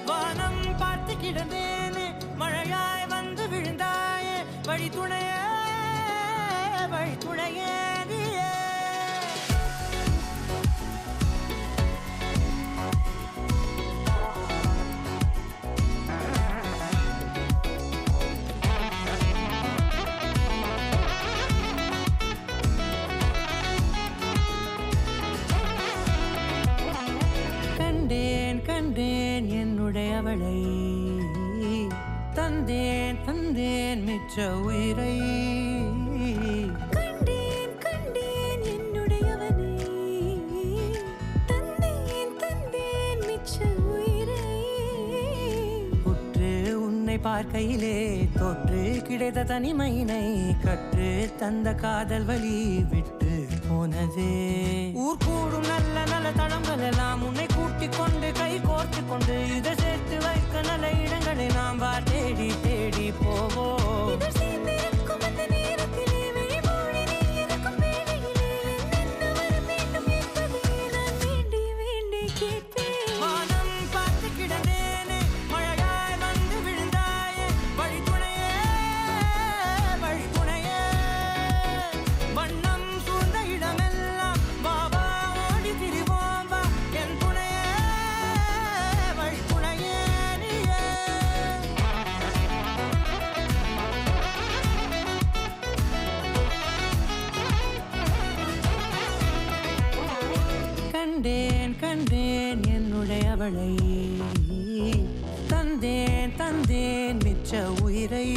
வானம் பார்த்து கிடந்தேனே மழையாய் வந்து விழுந்தாயே வழி துணையே வழி துணையே நீயே கண்டேன் கண்டேன் என்னுடையவளை தந்தேன் தந்தேன் மிச்ச உயிரை கண்டேன் கண்டேன் என்னுடையவனை தந்தேன் தந்தேன் மிச்ச உயிரை உற்று உன்னை பார்க்கையிலே தொற்று கிடைத்த தனிமையினை கற்று தந்த காதல் வழி விட்டு போனதே ஊர் கூடும் நல்ல நல்ல தளங்கள் எல்லாம் உன்னை கூட்டிக் கொண்டு கை கோர்த்து கொண்டு இதை சேர்த்து வைக்க நல்ல இடங்களை நாம் தேடி தேடி போவோம் இதழ் சேர்ந்திருக்கும் அந்த நேரத்திலே விழிமூடி நீ இருக்கும் வேளையிலே என்னென்ன வர வேண்டும் என்பதை நான் வேண்டி வேண்டி கேட்பேன் வானம் பார்த்து கிடந்தேனே மழையாய் வந்து விழுந்தாயே வழி துணையே வழி துணையே வண்ணம் சூழ்ந்த இடமெல்லாம் பாபா ஓடி திரிவோம் வா என் துணையே வழி துணையே நீயே கண்டேன் கண்டேன் என்னுடையவளை தந்தேன் தந்தேன் மிச்ச உயிரை